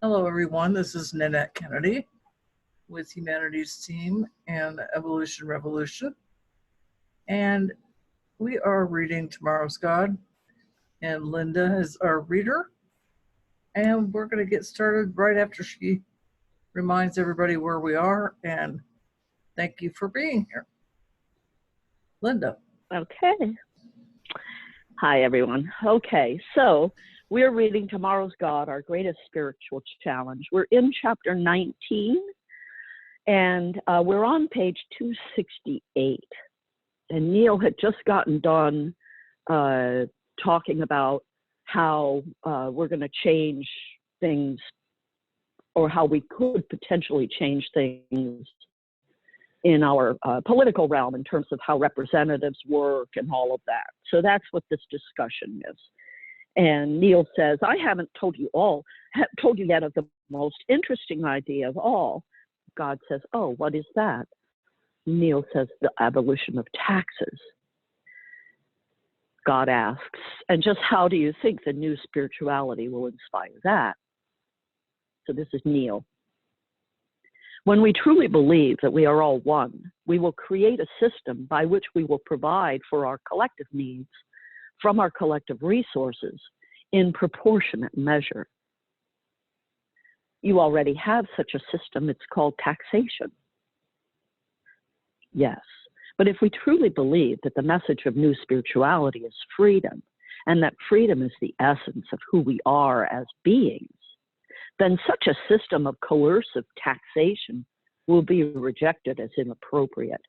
Hello, everyone. This is Nanette Kennedy with Humanities Team and Evolution Revolution. And we are reading Tomorrow's God. And Linda is our reader. And we're going to get started right after she reminds everybody where we are. And thank you for being here. Linda. Okay. Hi, everyone. Okay, so we're reading Tomorrow's God, Our Greatest Spiritual Challenge. We're in chapter 19, and we're on page 268. And Neil had just gotten done talking about how we're going to change things, or how we could potentially change things in our political realm in terms of how representatives work and all of that. So that's what this discussion is. And Neil says, I haven't told you yet of the most interesting idea of all. God says, oh, what is that? Neil says, the abolition of taxes. God asks, and just how do you think the new spirituality will inspire that? So this is Neil. When we truly believe that we are all one, we will create a system by which we will provide for our collective needs from our collective resources in proportionate measure. You already have such a system. It's called taxation. Yes, but if we truly believe that the message of new spirituality is freedom, and that freedom is the essence of who we are as beings, then such a system of coercive taxation will be rejected as inappropriate.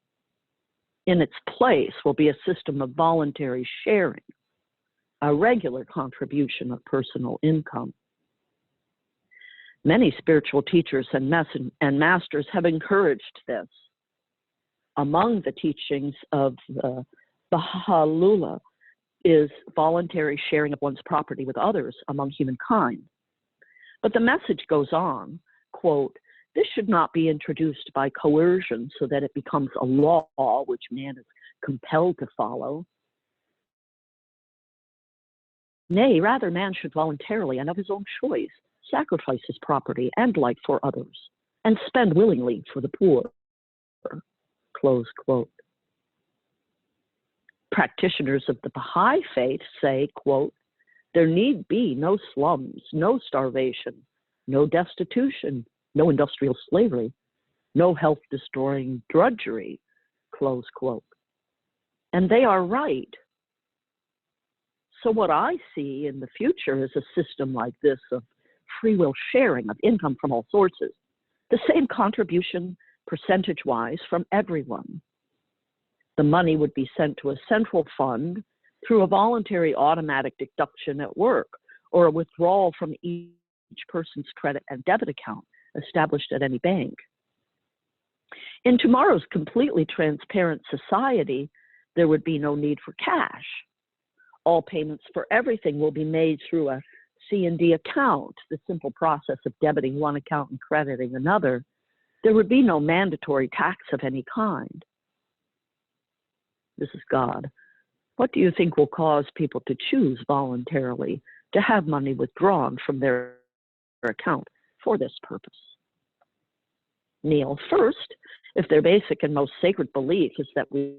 In its place will be a system of voluntary sharing, a regular contribution of personal income. Many spiritual teachers and masters have encouraged this. Among the teachings of the Baha'u'llah is voluntary sharing of one's property with others among humankind. But the message goes on, quote, this should not be introduced by coercion so that it becomes a law which man is compelled to follow. Nay, rather, man should voluntarily and of his own choice sacrifice his property and life for others and spend willingly for the poor, close quote. Practitioners of the Baha'i faith say, quote, there need be no slums, no starvation, no destitution, no industrial slavery, no health-destroying drudgery, close quote. And they are right. So what I see in the future is a system like this of free will sharing of income from all sources, the same contribution percentage-wise from everyone. The money would be sent to a central fund through a voluntary automatic deduction at work, or a withdrawal from each person's credit and debit account established at any bank. In tomorrow's completely transparent society, there would be no need for cash. All payments for everything will be made through a C&D account, the simple process of debiting one account and crediting another. There would be no mandatory tax of any kind. This is God. What do you think will cause people to choose voluntarily to have money withdrawn from their account for this purpose? Neil, first, if their basic and most sacred belief is that we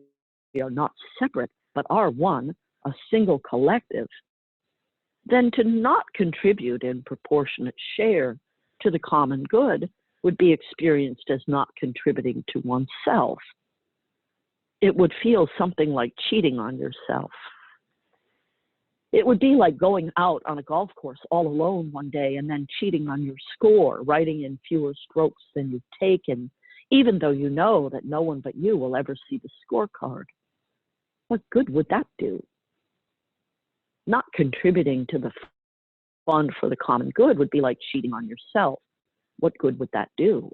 are not separate, but are one, a single collective, then to not contribute in proportionate share to the common good would be experienced as not contributing to oneself. It would feel something like cheating on yourself. It would be like going out on a golf course all alone one day and then cheating on your score, writing in fewer strokes than you've taken, even though you know that no one but you will ever see the scorecard. What good would that do? Not contributing to the fund for the common good would be like cheating on yourself. What good would that do?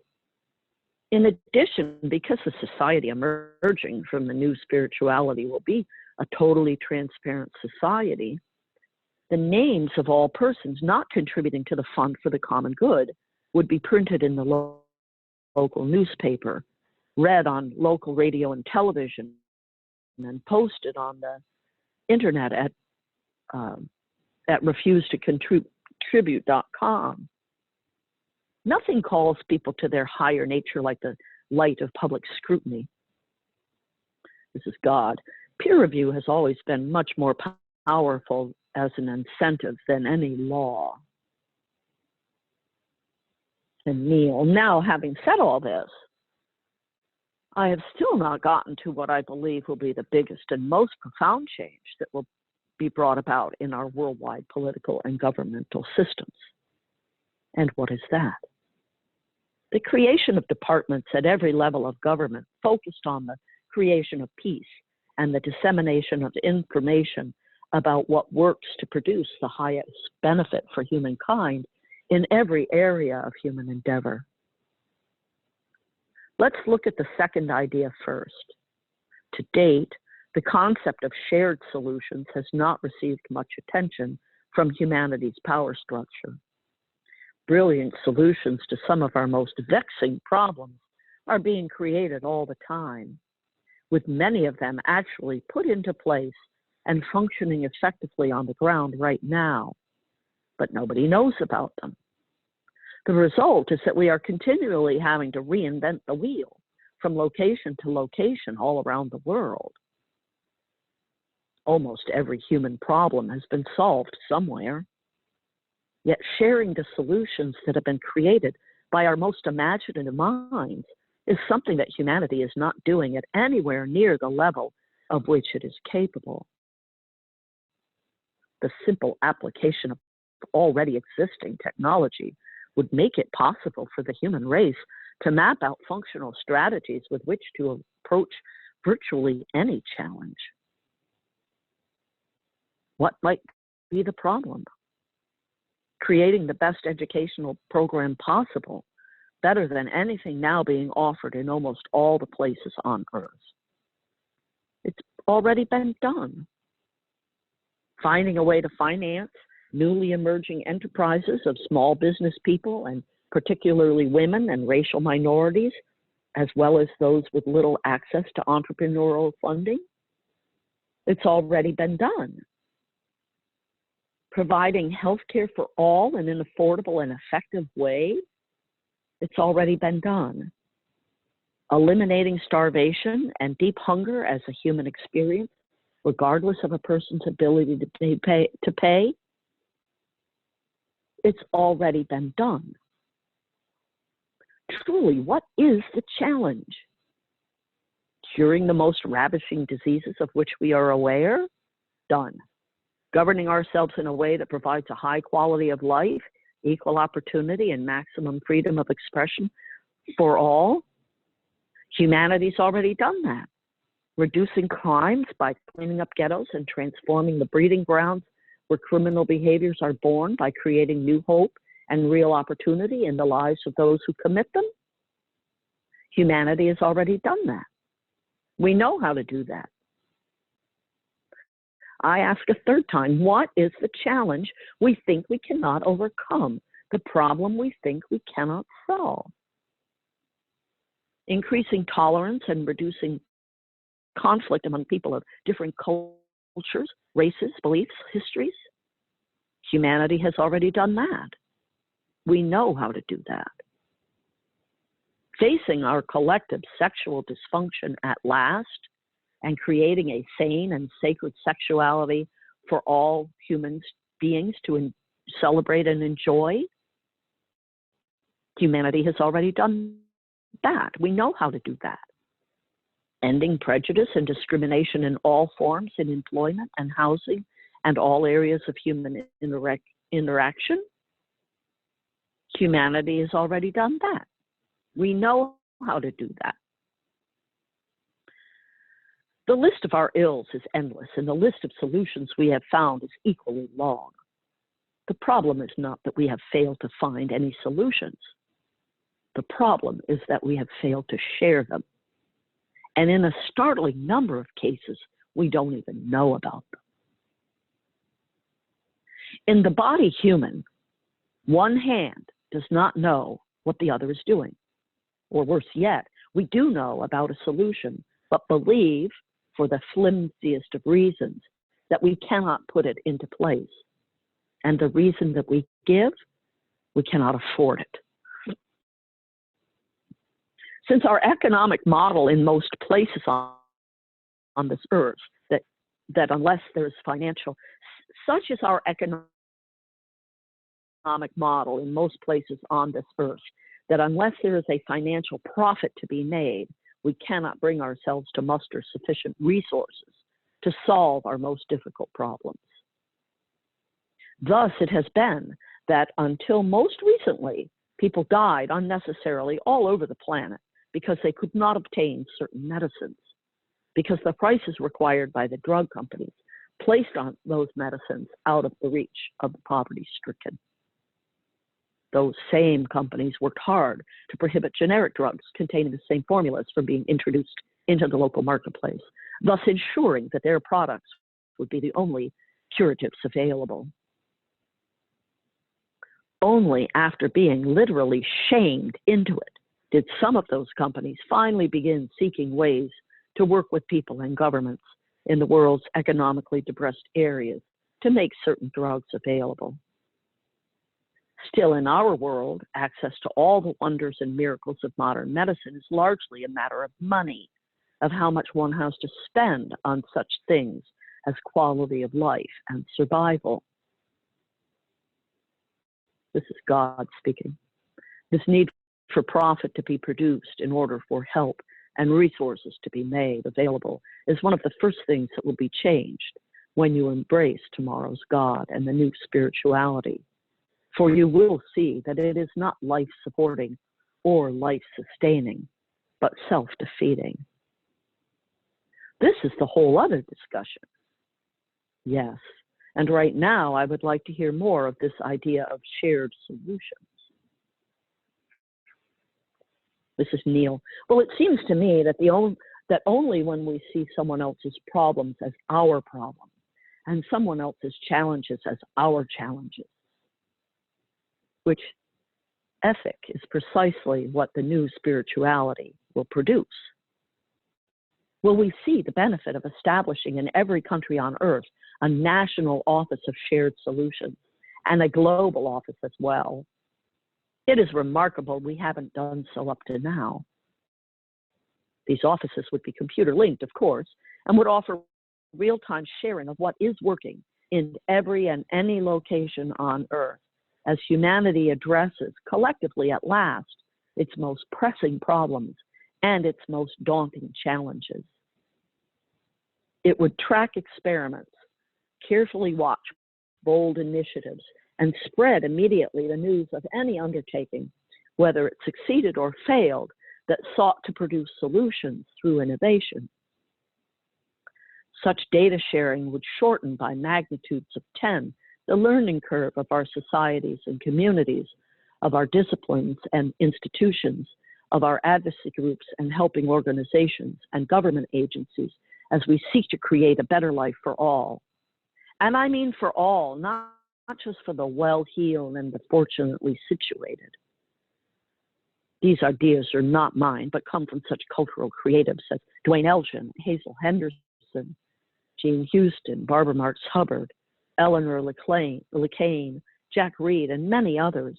In addition, because the society emerging from the new spirituality will be a totally transparent society, the names of all persons not contributing to the fund for the common good would be printed in the local newspaper, read on local radio and television, and posted on the internet at refusetocontribute.com. Nothing calls people to their higher nature like the light of public scrutiny. This is God. Peer review has always been much more powerful as an incentive than any law. And Neil, now having said all this, I have still not gotten to what I believe will be the biggest and most profound change that will be brought about in our worldwide political and governmental systems. And what is that? The creation of departments at every level of government focused on the creation of peace and the dissemination of information about what works to produce the highest benefit for humankind in every area of human endeavor. Let's look at the second idea first. To date, the concept of shared solutions has not received much attention from humanity's power structure. Brilliant solutions to some of our most vexing problems are being created all the time, with many of them actually put into place and functioning effectively on the ground right now, but nobody knows about them. The result is that we are continually having to reinvent the wheel from location to location all around the world. Almost every human problem has been solved somewhere. Yet sharing the solutions that have been created by our most imaginative minds is something that humanity is not doing at anywhere near the level of which it is capable. The simple application of already existing technology would make it possible for the human race to map out functional strategies with which to approach virtually any challenge. What might be the problem? Creating the best educational program possible, better than anything now being offered in almost all the places on Earth. It's already been done. Finding a way to finance newly emerging enterprises of small business people, and particularly women and racial minorities, as well as those with little access to entrepreneurial funding. It's already been done. Providing healthcare for all in an affordable and effective way, it's already been done. Eliminating starvation and deep hunger as a human experience, regardless of a person's ability to pay, it's already been done. Truly, what is the challenge? Curing the most ravishing diseases of which we are aware? Done. Governing ourselves in a way that provides a high quality of life, equal opportunity, and maximum freedom of expression for all? Humanity's already done that. Reducing crimes by cleaning up ghettos and transforming the breeding grounds where criminal behaviors are born by creating new hope and real opportunity in the lives of those who commit them? Humanity has already done that. We know how to do that. I ask a third time, what is the challenge we think we cannot overcome, the problem we think we cannot solve? Increasing tolerance and reducing conflict among people of different cultures, races, beliefs, histories? Humanity has already done that. We know how to do that. Facing our collective sexual dysfunction at last and creating a sane and sacred sexuality for all human beings to celebrate and enjoy? Humanity has already done that. We know how to do that. Ending prejudice and discrimination in all forms in employment and housing and all areas of human interaction? Humanity has already done that. We know how to do that. The list of our ills is endless, and the list of solutions we have found is equally long. The problem is not that we have failed to find any solutions. The problem is that we have failed to share them. And in a startling number of cases, we don't even know about them. In the body human, one hand does not know what the other is doing. Or worse yet, we do know about a solution, but believe, for the flimsiest of reasons, that we cannot put it into place. And the reason that we give, we cannot afford it. Since our economic model in most places on this earth, that unless there's such is our economic model in most places on this earth, that unless there is a financial profit to be made, we cannot bring ourselves to muster sufficient resources to solve our most difficult problems. Thus, it has been that until most recently, people died unnecessarily all over the planet because they could not obtain certain medicines, because the prices required by the drug companies placed on those medicines out of the reach of the poverty-stricken. Those same companies worked hard to prohibit generic drugs containing the same formulas from being introduced into the local marketplace, thus ensuring that their products would be the only curatives available. Only after being literally shamed into it did some of those companies finally begin seeking ways to work with people and governments in the world's economically depressed areas to make certain drugs available. Still, in our world, access to all the wonders and miracles of modern medicine is largely a matter of money, of how much one has to spend on such things as quality of life and survival. This is God speaking. This need for profit to be produced in order for help and resources to be made available is one of the first things that will be changed when you embrace tomorrow's God and the new spirituality. For you will see that it is not life-supporting or life-sustaining, but self-defeating. This is the whole other discussion. Yes, and right now I would like to hear more of this idea of shared solutions. This is Neil. Well, it seems to me that that only when we see someone else's problems as our problems and someone else's challenges as our challenges, which ethic is precisely what the new spirituality will produce, will we see the benefit of establishing in every country on earth a national office of shared solutions and a global office as well. It is remarkable we haven't done so up to now. These offices would be computer linked, of course, and would offer real-time sharing of what is working in every and any location on earth as humanity addresses collectively at last its most pressing problems and its most daunting challenges. It would track experiments, carefully watch bold initiatives, and spread immediately the news of any undertaking, whether it succeeded or failed, that sought to produce solutions through innovation. Such data sharing would shorten by magnitudes of 10 the learning curve of our societies and communities, of our disciplines and institutions, of our advocacy groups and helping organizations and government agencies as we seek to create a better life for all. And I mean for all, not just for the well-heeled and the fortunately situated. These ideas are not mine, but come from such cultural creatives as Dwayne Elgin, Hazel Henderson, Jean Houston, Barbara Marx Hubbard, Eleanor LeCain, Jack Reed, and many others.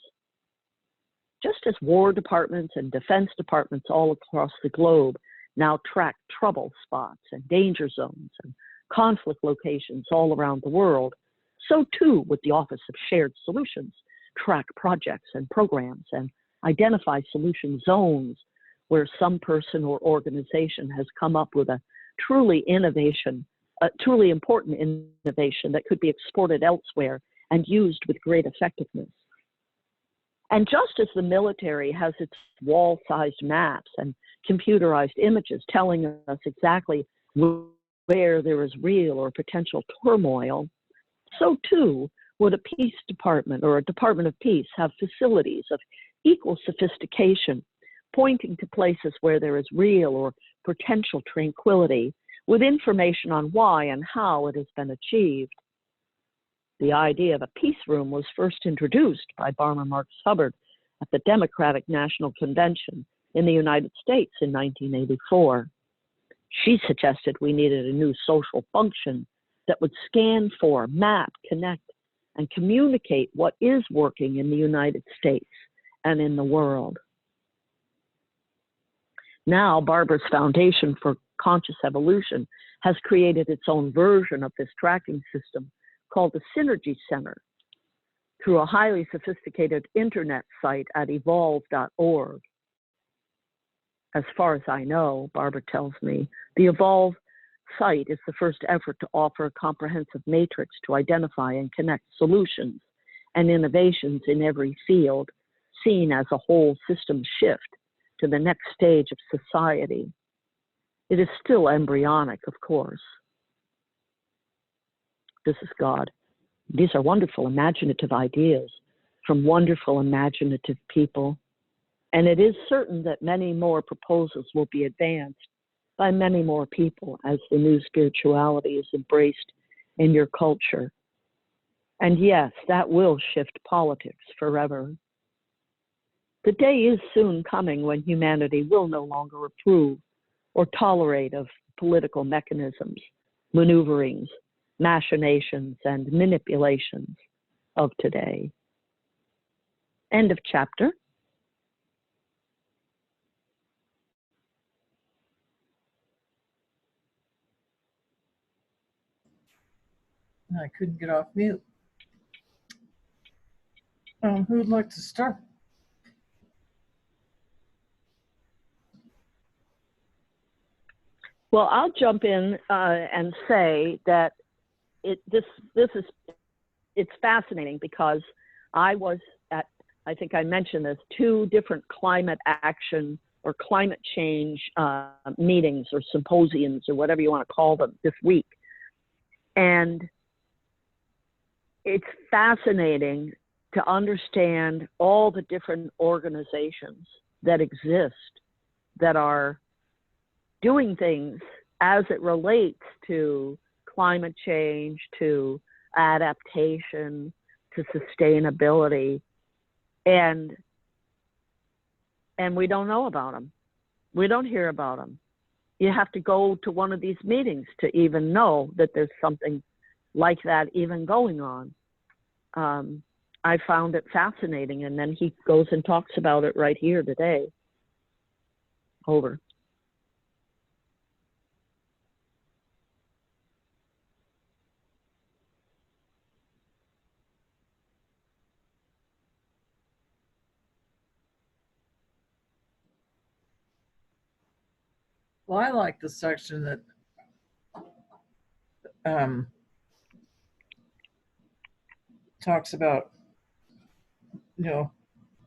Just as war departments and defense departments all across the globe now track trouble spots and danger zones and conflict locations all around the world, so too would the Office of Shared Solutions track projects and programs and identify solution zones where some person or organization has come up with a truly important innovation that could be exported elsewhere and used with great effectiveness. And just as the military has its wall-sized maps and computerized images telling us exactly where there is real or potential turmoil, so too would a peace department or a Department of Peace have facilities of equal sophistication, pointing to places where there is real or potential tranquility, with information on why and how it has been achieved. The idea of a peace room was first introduced by Barbara Marx Hubbard at the Democratic National Convention in the United States in 1984. She suggested we needed a new social function that would scan for, map, connect, and communicate what is working in the United States and in the world. Now, Barbara's Foundation for Conscious Evolution has created its own version of this tracking system called the Synergy Center through a highly sophisticated internet site at evolve.org. As far as I know, Barbara tells me, the Evolve site is the first effort to offer a comprehensive matrix to identify and connect solutions and innovations in every field, seen as a whole system shift to the next stage of society. It is still embryonic, of course. This is God. These are wonderful, imaginative ideas from wonderful, imaginative people. And it is certain that many more proposals will be advanced by many more people as the new spirituality is embraced in your culture. And yes, that will shift politics forever. The day is soon coming when humanity will no longer approve or tolerate of political mechanisms, maneuverings, machinations, and manipulations of today. End of chapter. I couldn't get off mute. Who would like to start? Well, I'll jump in and say that it's fascinating because I was at, I think I mentioned this, 2 different climate action or climate change meetings or symposiums or whatever you want to call them this week. And it's fascinating to understand all the different organizations that exist that are doing things as it relates to climate change, to adaptation, to sustainability, and we don't know about them. We don't hear about them. You have to go to one of these meetings to even know that there's something like that even going on. I found it fascinating, and then he goes and talks about it right here today. Over. Well, I like the section that talks about,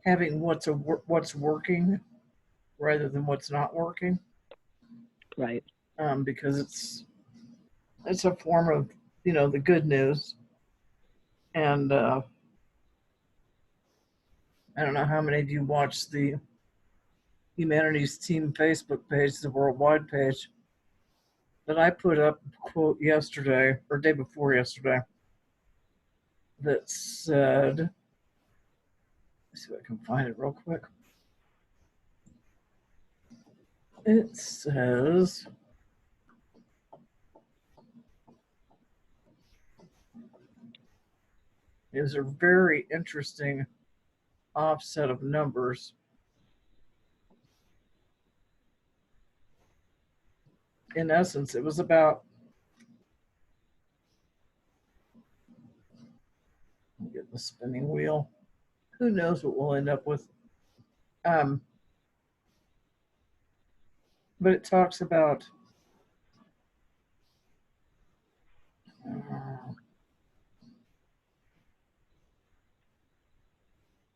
having what's working rather than what's not working. Right. Because it's a form of, the good news. And I don't know how many of you watched the Humanities Team Facebook page, the worldwide page, but I put up a quote yesterday or day before yesterday that said, let's see if I can find it real quick. It says, it was a very interesting offset of numbers. In essence, it was about, get the spinning wheel. Who knows what we'll end up with? But it talks about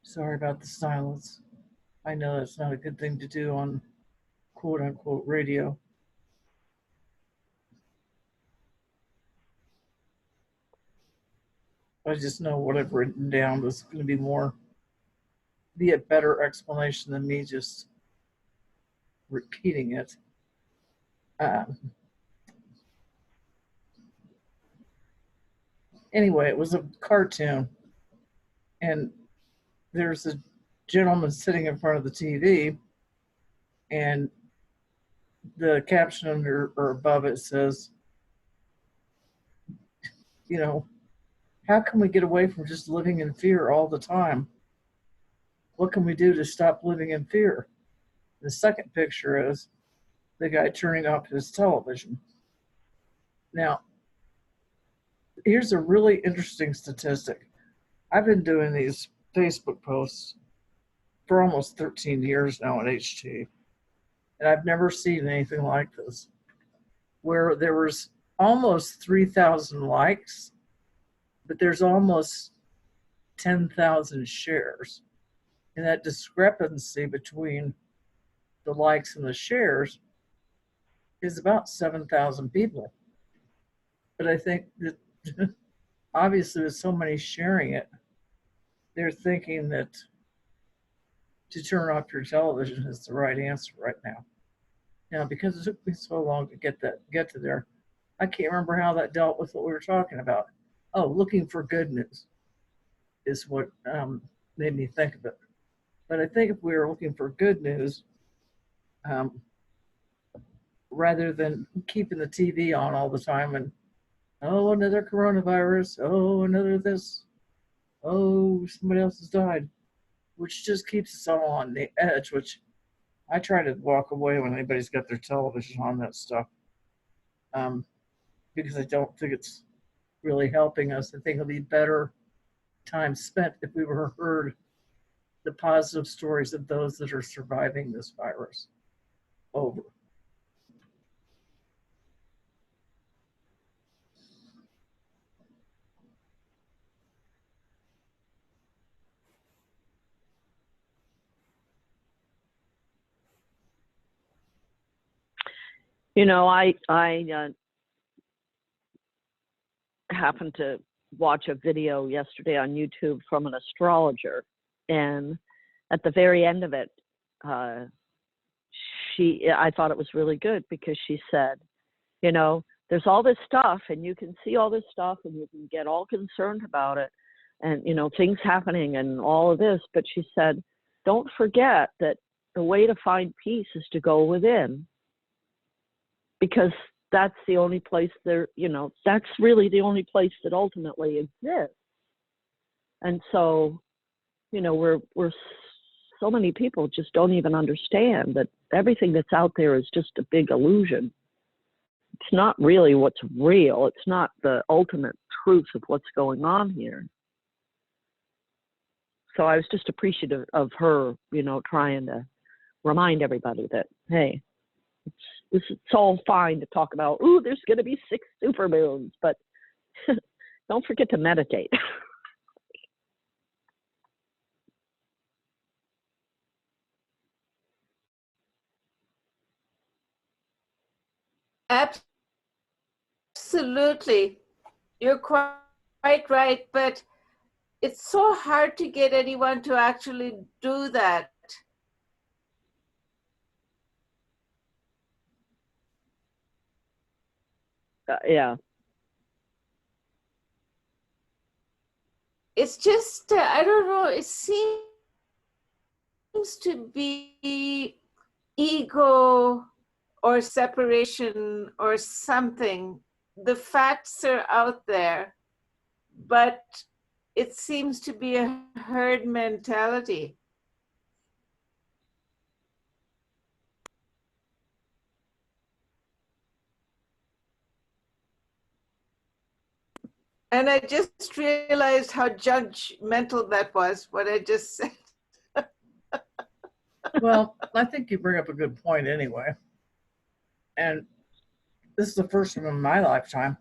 sorry about the silence. I know that's not a good thing to do on quote unquote radio. I just know what I've written down is going to be a better explanation than me just repeating it. Anyway, it was a cartoon, and there's a gentleman sitting in front of the TV, and the caption under or above it says, how can we get away from just living in fear all the time? What can we do to stop living in fear? The second picture is the guy turning off his television. Now, here's a really interesting statistic. I've been doing these Facebook posts for almost 13 years now at HT, and I've never seen anything like this, where there was almost 3,000 likes, but there's almost 10,000 shares. And that discrepancy between the likes and the shares is about 7,000 people. But I think that obviously with so many sharing it, they're thinking that to turn off your television is the right answer right now. Now, because it took me so long to get to there, I can't remember how that dealt with what we were talking about. Oh, looking for good news is what made me think of it. But I think if we were looking for good news, rather than keeping the TV on all the time and, oh, another coronavirus, oh, another this, oh, somebody else has died, which just keeps us all on the edge, which I try to walk away when anybody's got their television on that stuff, because I don't think it's really helping us. I think it'll be better time spent if we were heard the positive stories of those that are surviving this virus. Over. You know, I happened to watch a video yesterday on YouTube from an astrologer, and at the very end of it, I thought it was really good because she said, you know, there's all this stuff and you can see all this stuff and you can get all concerned about it and, you know, things happening and all of this. But she said, don't forget that the way to find peace is to go within, because that's the only place there, you know, that's really the only place that ultimately exists. And so, you know, we're so many people just don't even understand that everything that's out there is just a big illusion. It's not really what's real. It's not the ultimate truth of what's going on here. So I was just appreciative of her, you know, trying to remind everybody that, hey, it's all fine to talk about, ooh, there's going to be 6 supermoons, but don't forget to meditate. Absolutely. You're quite right, but it's so hard to get anyone to actually do that. Yeah. It's just, I don't know, it seems to be ego or separation or something. The facts are out there, but it seems to be a herd mentality. And I just realized how judgmental that was, what I just said. Well, I think you bring up a good point anyway. And this is the first one in my lifetime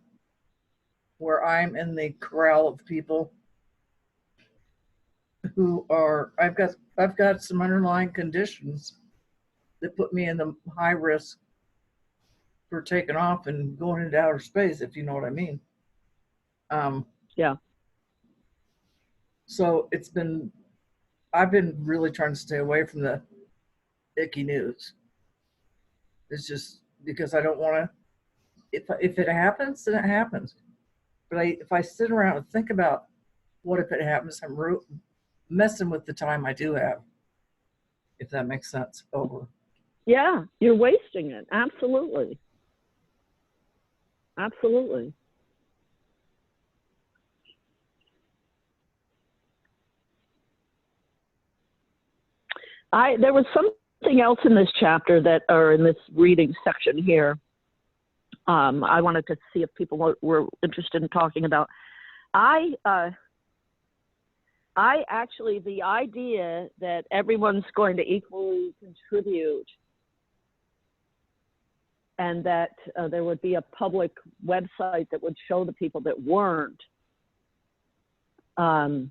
where I'm in the corral of people who are, I've got some underlying conditions that put me in the high risk for taking off and going into outer space, if you know what I mean. Yeah. So I've been really trying to stay away from the icky news. It's just because I don't want to, if it happens, then it happens. But if I sit around and think about what if it happens, I'm messing with the time I do have, if that makes sense. Over. Yeah, you're wasting it. Absolutely. Absolutely. There was something else in this chapter that, or in this reading section here, I wanted to see if people were interested in talking about. I actually, the idea that everyone's going to equally contribute and that there would be a public website that would show the people that weren't, none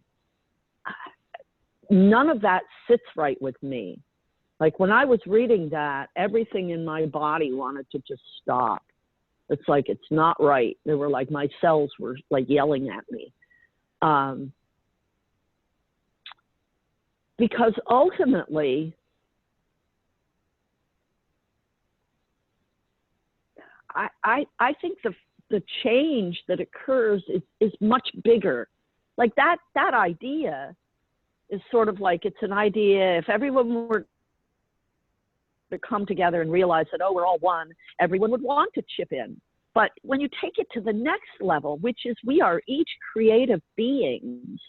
of that sits right with me. Like when I was reading that, everything in my body wanted to just stop. It's like, it's not right. They were like, my cells were like yelling at me. Because ultimately, I think the change that occurs is much bigger. Like that idea is sort of like, it's an idea, if everyone were to come together and realize that, oh, we're all one, everyone would want to chip in. But when you take it to the next level, which is we are each creative beings,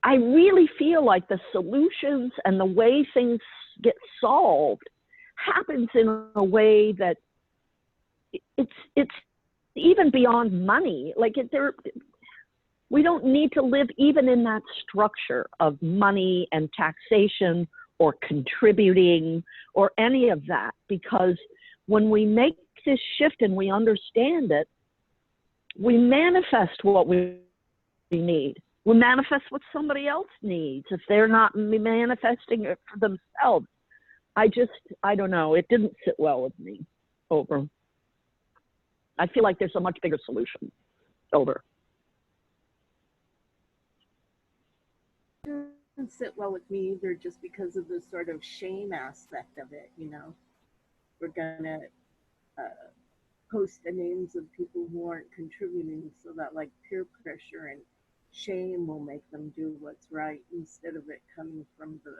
I really feel like the solutions and the way things get solved happens in a way that it's even beyond money. Like we don't need to live even in that structure of money and taxation or contributing or any of that, because when we make this shift and we understand it, we manifest what we need. We manifest what somebody else needs if they're not manifesting it for themselves. I don't know. It didn't sit well with me. Over. I feel like there's a much bigger solution. Over. Doesn't sit well with me either, just because of the sort of shame aspect of it. You know, we're gonna post the names of people who aren't contributing, so that like peer pressure and shame will make them do what's right instead of it coming from the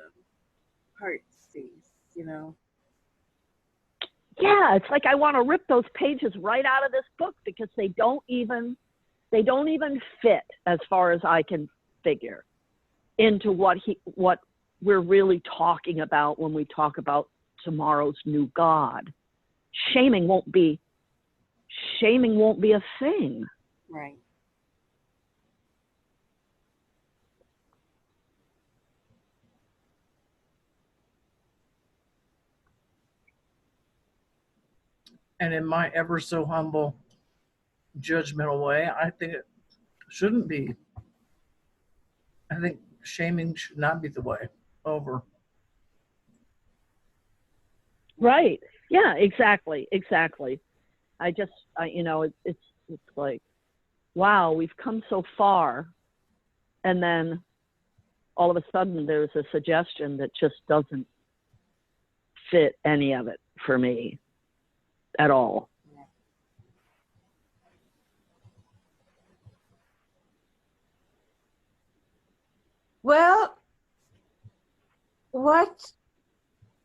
heart space, you know? Yeah, it's like I want to rip those pages right out of this book because they don't even fit, as far as I can figure, into what we're really talking about when we talk about tomorrow's new God. Shaming won't be a thing. Right. And in my ever so humble, judgmental way, I think it shouldn't be. I think shaming should not be the way. Over. Right. Yeah, exactly. It's like, wow, we've come so far. And then all of a sudden there's a suggestion that just doesn't fit any of it for me at all. Well, what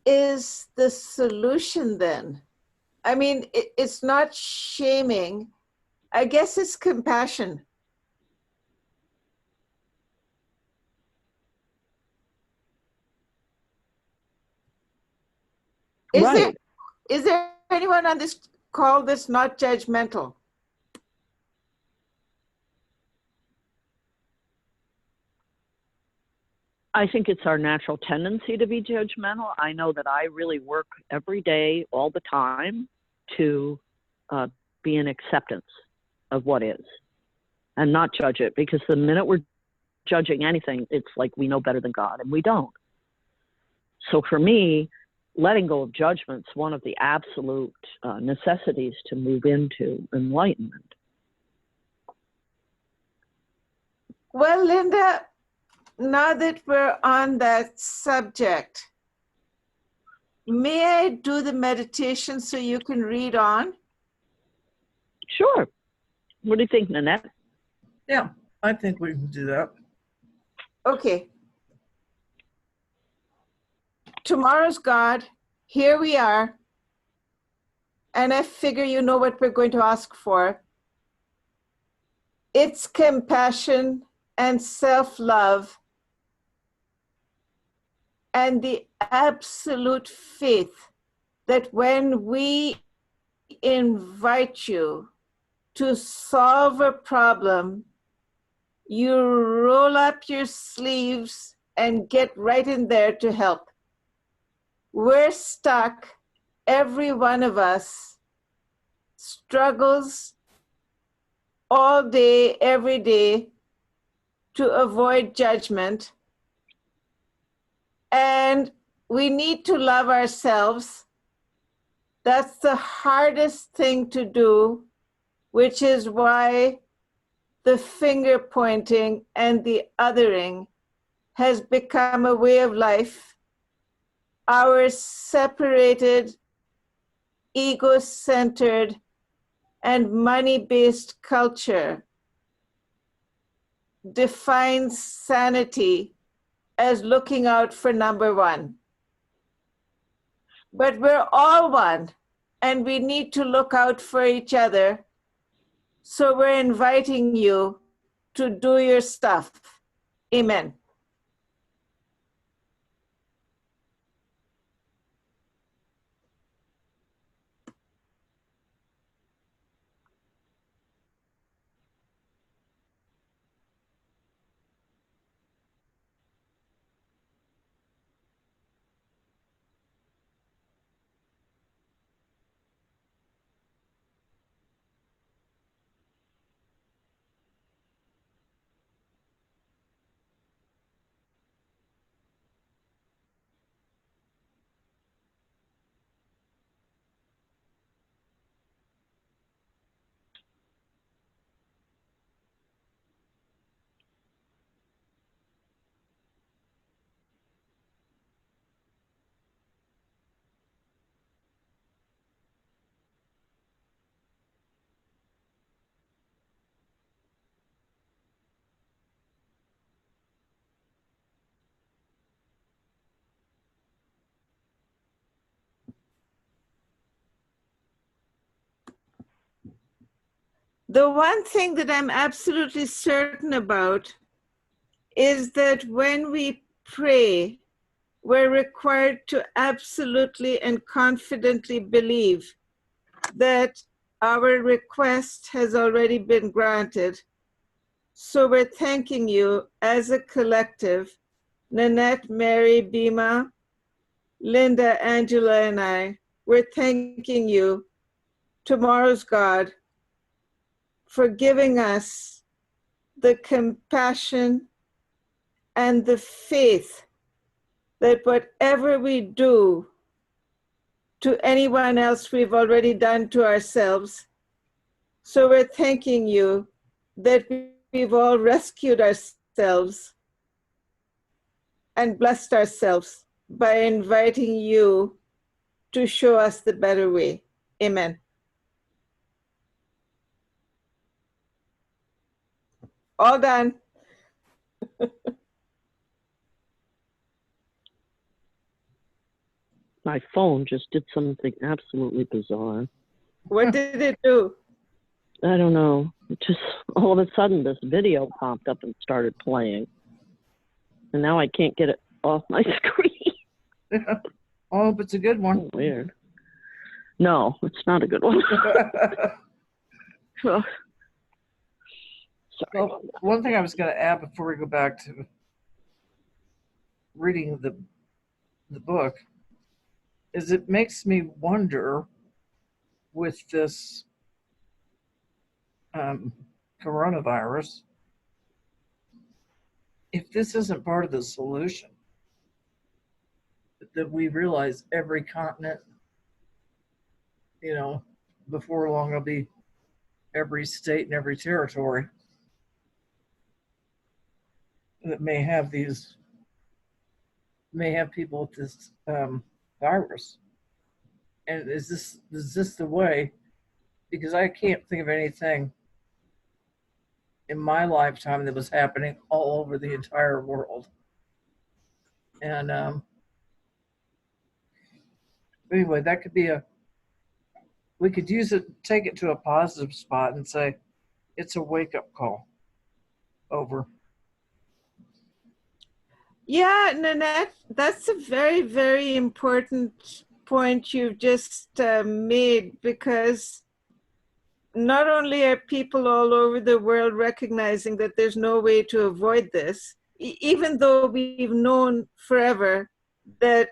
is the solution then? I mean, it's not shaming. I guess it's compassion. Right. Is there anyone on this call that's not judgmental? I think it's our natural tendency to be judgmental. I know that I really work every day, all the time, to be in acceptance of what is and not judge it, because the minute we're judging anything, it's like we know better than God, and we don't. So for me, letting go of judgment is one of the absolute necessities to move into enlightenment. Well, Linda, now that we're on that subject, may I do the meditation so you can read on? Sure. What do you think, Nanette? Yeah, I think we can do that. Okay. Tomorrow's God, here we are. And I figure you know what we're going to ask for. It's compassion and self-love and the absolute faith that when we invite you to solve a problem, you roll up your sleeves and get right in there to help. We're stuck, every one of us struggles all day, every day to avoid judgment. And we need to love ourselves. That's the hardest thing to do, which is why the finger pointing and the othering has become a way of life. Our separated, ego-centered, and money-based culture defines sanity as looking out for number one. But we're all one, and we need to look out for each other. So we're inviting you to do your stuff. Amen. The one thing that I'm absolutely certain about is that when we pray, we're required to absolutely and confidently believe that our request has already been granted. So we're thanking you as a collective, Nanette, Mary, Bima, Linda, Angela, and I, we're thanking you, tomorrow's God, for giving us the compassion and the faith that whatever we do to anyone else, we've already done to ourselves. So we're thanking you that we've all rescued ourselves and blessed ourselves by inviting you to show us the better way. Amen. All done. My phone just did something absolutely bizarre. What did it do? I don't know. It just all of a sudden this video popped up and started playing. And now I can't get it off my screen. Oh, but it's a good one. Weird. No, it's not a good one. Oh, sorry. Well, one thing I was going to add before we go back to reading the book is it makes me wonder with this coronavirus if this isn't part of the solution, that we realize every continent, you know, before long it'll be every state and every territory that may have people with this virus. And is this the way? Because I can't think of anything in my lifetime that was happening all over the entire world. And anyway, that could be we could use it, take it to a positive spot and say, it's a wake-up call. Over. Yeah, Nanette, that's a very, very important point you've just made, because not only are people all over the world recognizing that there's no way to avoid this, even though we've known forever that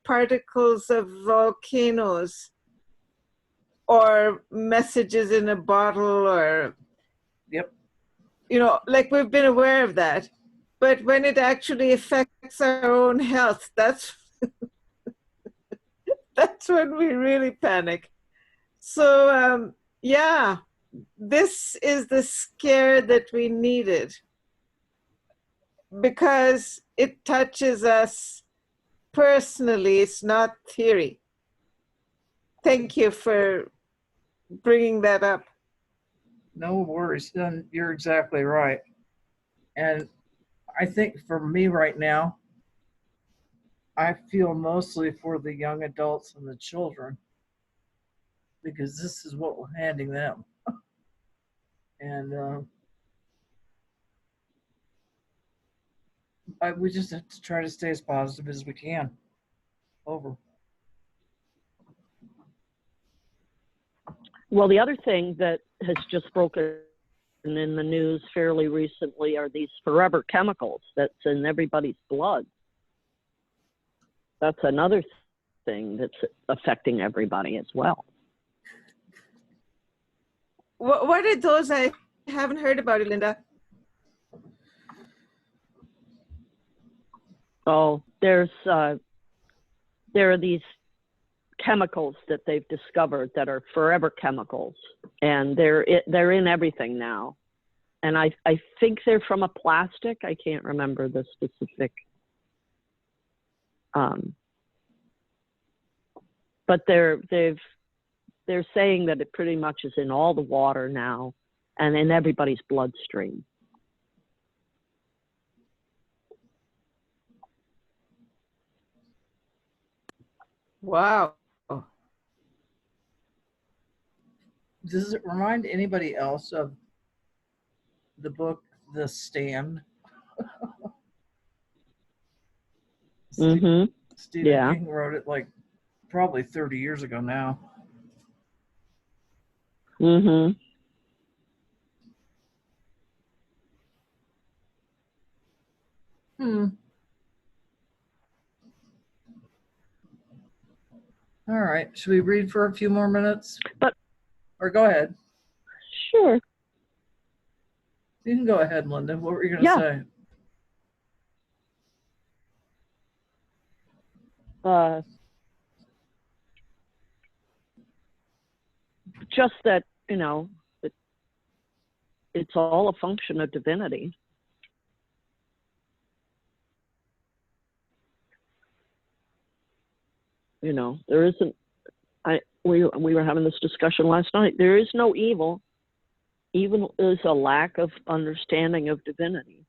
particles of volcanoes or messages in a bottle, or, Yep. you know, like we've been aware of that. But when it actually affects our own health, that's when we really panic. So yeah, this is the scare that we needed, because it touches us personally. It's not theory. Thank you for bringing that up. No worries. And you're exactly right. And I think for me right now, I feel mostly for the young adults and the children, because this is what we're handing them. And we just have to try to stay as positive as we can. Over. Well, the other thing that has just broken in the news fairly recently are these forever chemicals that's in everybody's blood. That's another thing that's affecting everybody as well. What are those? I haven't heard about it, Linda. Oh, there are these chemicals that they've discovered that are forever chemicals, and they're in everything now. And I think they're from a plastic. I can't remember the specific. But they're saying that it pretty much is in all the water now, and in everybody's bloodstream. Wow. Does it remind anybody else of the book The Stand? Stephen Yeah. King wrote it like probably 30 years ago now. Mm-hmm. All right. Should we read for a few more minutes? Or go ahead. Sure. You can go ahead, Linda. What were you going to say? Just that, you know, it's all a function of divinity. You know, there isn't. We were having this discussion last night. There is no evil. Evil is a lack of understanding of divinity.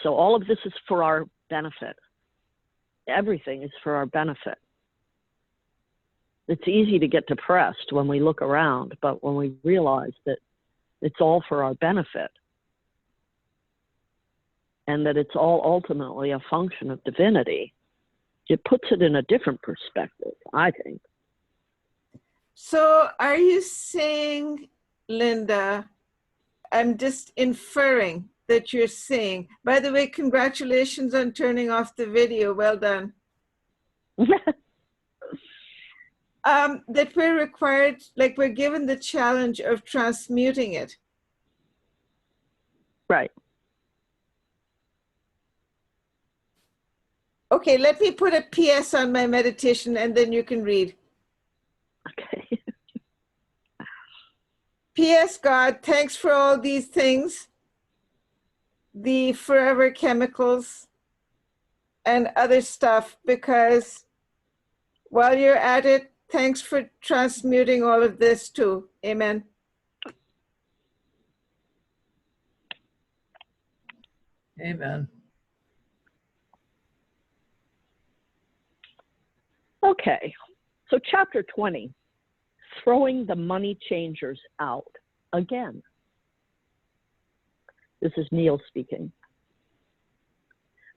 So all of this is for our benefit. Everything is for our benefit. It's easy to get depressed when we look around, but when we realize that it's all for our benefit, and that it's all ultimately a function of divinity, it puts it in a different perspective, I think. So are you saying, Linda, I'm just inferring that you're saying, by the way, congratulations on turning off the video. Well done. That we're required, like we're given the challenge of transmuting it. Right. Okay, let me put a PS on my meditation and then you can read. Okay. P.S. God, thanks for all these things, the forever chemicals and other stuff, because while you're at it, thanks for transmuting all of this too. Amen. Amen. Okay, so chapter 20, throwing the money changers out again. This is Neil speaking.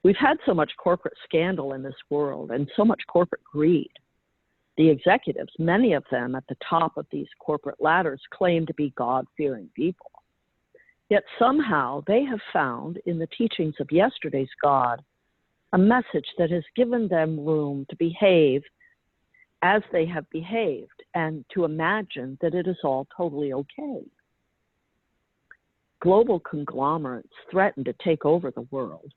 We've had so much corporate scandal in this world and so much corporate greed. The executives, many of them at the top of these corporate ladders, claim to be God-fearing people. Yet somehow they have found in the teachings of yesterday's God a message that has given them room to behave as they have behaved and to imagine that it is all totally okay. Global conglomerates threaten to take over the world.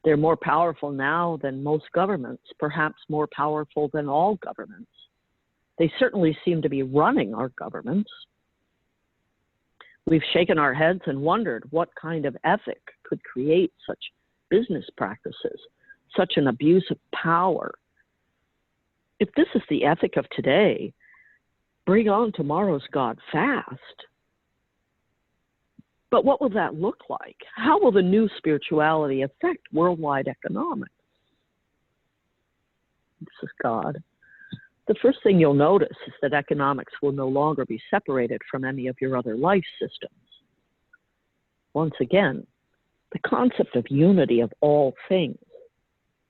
They're more powerful now than most governments, perhaps more powerful than all governments. They certainly seem to be running our governments. We've shaken our heads and wondered what kind of ethic could create such business practices, such an abuse of power. If this is the ethic of today, bring on tomorrow's God fast. But what will that look like? How will the new spirituality affect worldwide economics? This is God. The first thing you'll notice is that economics will no longer be separated from any of your other life systems. Once again, the concept of unity of all things,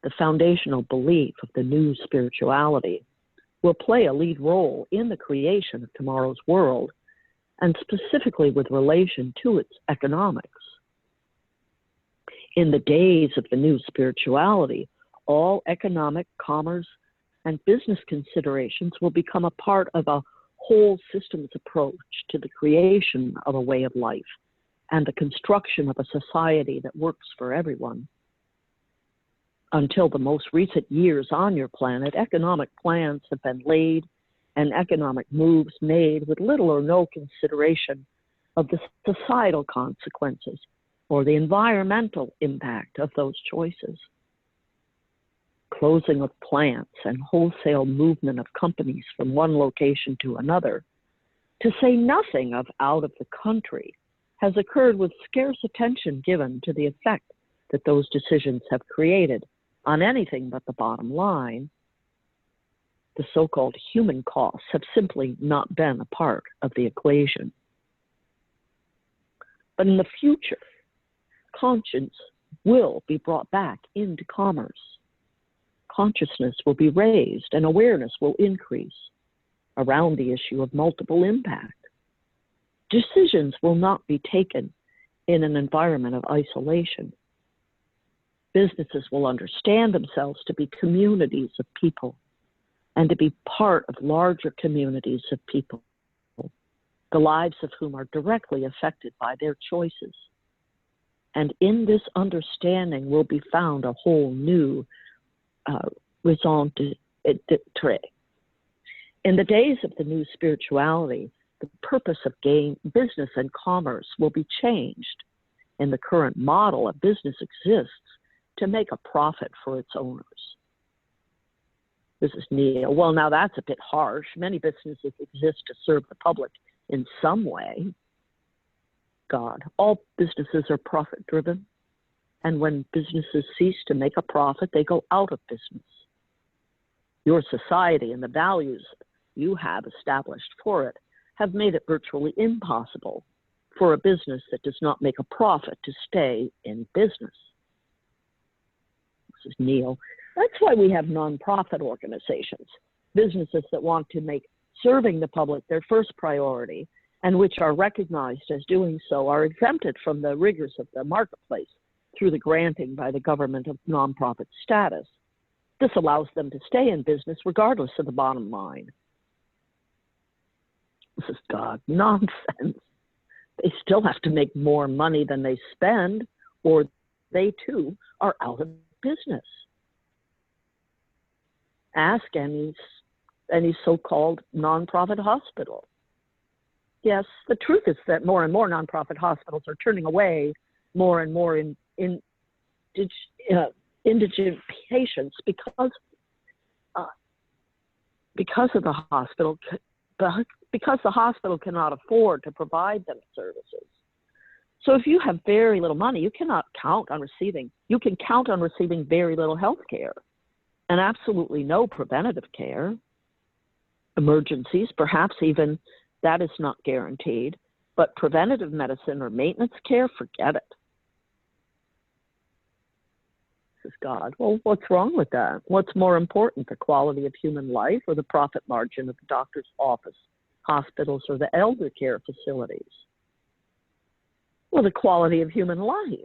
the foundational belief of the new spirituality, will play a lead role in the creation of tomorrow's world, and specifically with relation to its economics. In the days of the new spirituality, all economic, commerce, and business considerations will become a part of a whole systems approach to the creation of a way of life and the construction of a society that works for everyone. Until the most recent years on your planet, economic plans have been laid and economic moves made with little or no consideration of the societal consequences or the environmental impact of those choices. Closing of plants and wholesale movement of companies from one location to another, to say nothing of out of the country, has occurred with scarce attention given to the effect that those decisions have created on anything but the bottom line. The so-called human costs have simply not been a part of the equation. But in the future, conscience will be brought back into commerce. Consciousness will be raised and awareness will increase around the issue of multiple impact. Decisions will not be taken in an environment of isolation. Businesses will understand themselves to be communities of people and to be part of larger communities of people, the lives of whom are directly affected by their choices. And in this understanding will be found a whole new raison d'être. In the days of the new spirituality, the purpose of business and commerce will be changed. In the current model, a business exists to make a profit for its owners. This is Neil. Well, now that's a bit harsh. Many businesses exist to serve the public in some way. God, all businesses are profit-driven. And when businesses cease to make a profit, they go out of business. Your society and the values you have established for it have made it virtually impossible for a business that does not make a profit to stay in business. This is Neil. That's why we have nonprofit organizations, businesses that want to make serving the public their first priority and which are recognized as doing so are exempted from the rigors of the marketplace through the granting by the government of nonprofit status. This allows them to stay in business regardless of the bottom line. This is God nonsense. They still have to make more money than they spend, or they too are out of business. Ask any so-called nonprofit hospital. Yes, the truth is that more and more nonprofit hospitals are turning away more and more indigent patients because of the hospital, because the hospital cannot afford to provide them services. So if you have very little money, you can count on receiving very little health care and absolutely no preventative care. Emergencies, perhaps even that is not guaranteed, but preventative medicine or maintenance care, forget it. This God. Well, what's wrong with that? What's more important, the quality of human life or the profit margin of the doctor's office, hospitals, or the elder care facilities? Well, the quality of human life.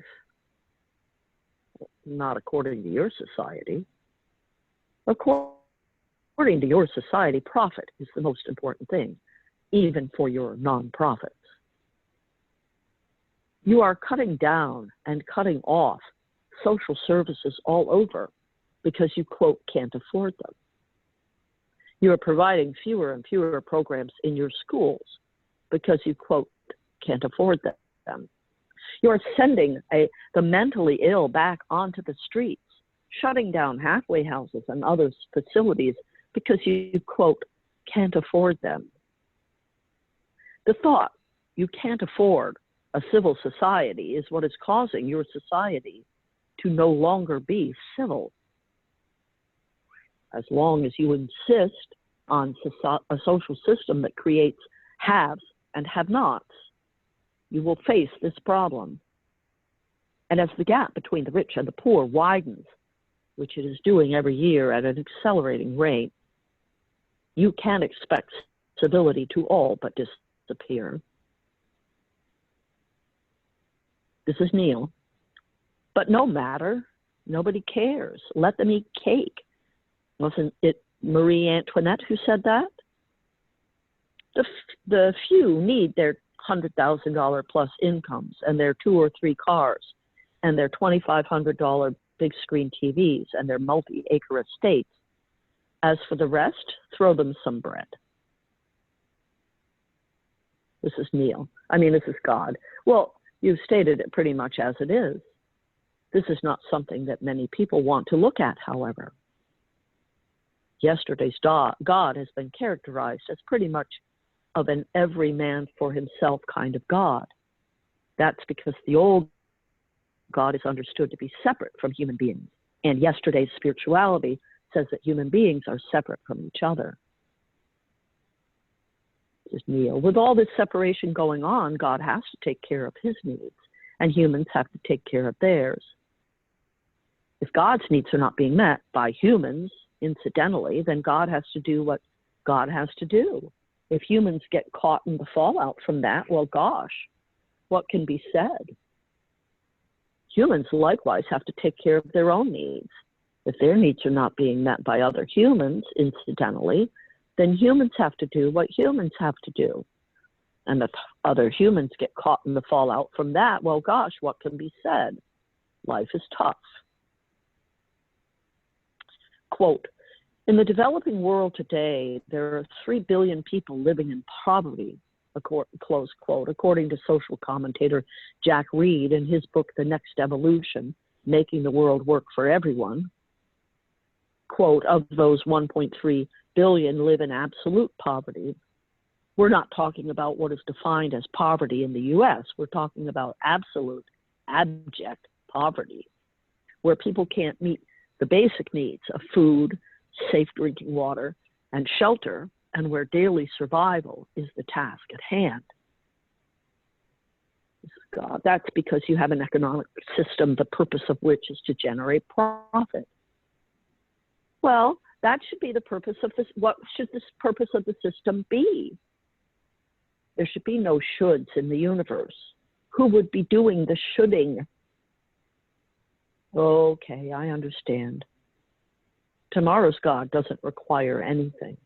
Not according to your society. According to your society, profit is the most important thing, even for your nonprofits. You are cutting down and cutting off social services all over because you, quote, can't afford them. You are providing fewer and fewer programs in your schools because you, quote, can't afford them. You are sending the mentally ill back onto the streets, shutting down halfway houses and other facilities because you, quote, can't afford them. The thought you can't afford a civil society is what is causing your society to no longer be civil. As long as you insist on a social system that creates haves and have-nots, you will face this problem. And as the gap between the rich and the poor widens, which it is doing every year at an accelerating rate, you can expect civility to all but disappear. This is Neil. But no matter, nobody cares. Let them eat cake. Wasn't it Marie Antoinette who said that? The few need their $100,000 plus incomes and their 2 or 3 cars and their $2,500 big screen TVs and their multi-acre estates. As for the rest, throw them some bread. This is God. Well, you've stated it pretty much as it is. This is not something that many people want to look at, however. Yesterday's God has been characterized as pretty much of an every man for himself kind of God. That's because the old God is understood to be separate from human beings, and yesterday's spirituality says that human beings are separate from each other. This is Neil. With all this separation going on, God has to take care of his needs, and humans have to take care of theirs. If God's needs are not being met by humans, incidentally, then God has to do what God has to do. If humans get caught in the fallout from that, well, gosh, what can be said? Humans likewise have to take care of their own needs. If their needs are not being met by other humans, incidentally, then humans have to do what humans have to do. And if other humans get caught in the fallout from that, well, gosh, what can be said? Life is tough. Quote, in the developing world today, there are 3 billion people living in poverty, close quote, according to social commentator Jack Reed in his book, The Next Evolution, Making the World Work for Everyone. Quote, of those 1.3 billion live in absolute poverty. We're not talking about what is defined as poverty in the US. We're talking about absolute, abject poverty, where people can't meet the basic needs of food, safe drinking water, and shelter, and where daily survival is the task at hand. God, that's because you have an economic system, the purpose of which is to generate profit. Well, that should be the purpose of this. What should this purpose of the system be? There should be no shoulds in the universe. Who would be doing the shoulding? Okay, I understand. Tomorrow's God doesn't require anything.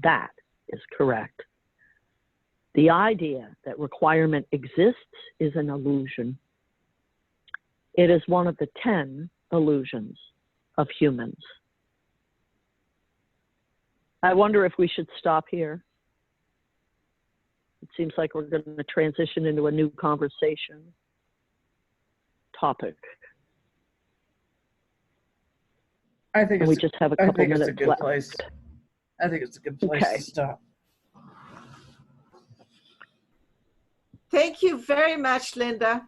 That is correct. The idea that requirement exists is an illusion. It is one of the 10 illusions of humans. I wonder if we should stop here. It seems like we're going to transition into a new conversation topic. I think And we just have a couple minutes it's a good left. place. I think it's a good place Okay. to stop. Thank you very much, Linda.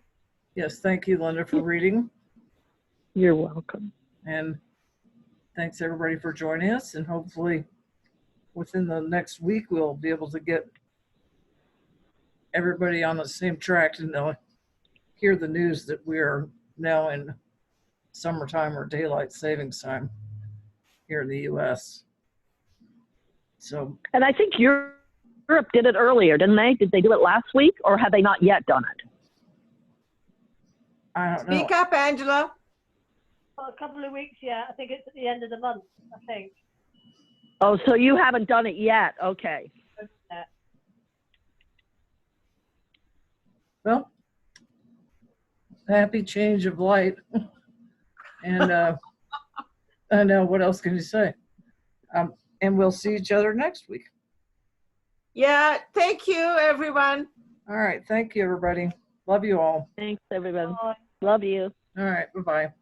Yes, thank you, Linda, for reading. You're welcome. And thanks everybody for joining us. And hopefully within the next week, we'll be able to get everybody on the same track and hear the news that we are now in summertime or daylight savings time here in the US. So And I think Europe did it earlier, didn't they? Did they do it last week, or have they not yet done it? I don't know. Speak up, Angela. Well, a couple of weeks, yeah. I think it's at the end of the month, I think. Oh, so you haven't done it yet. Okay. Well, happy change of light. And I know, what else can you say? And we'll see each other next week. Yeah, thank you, everyone. All right. Thank you, everybody. Love you all. Thanks, everyone. Bye. Love you. All right. Bye-bye.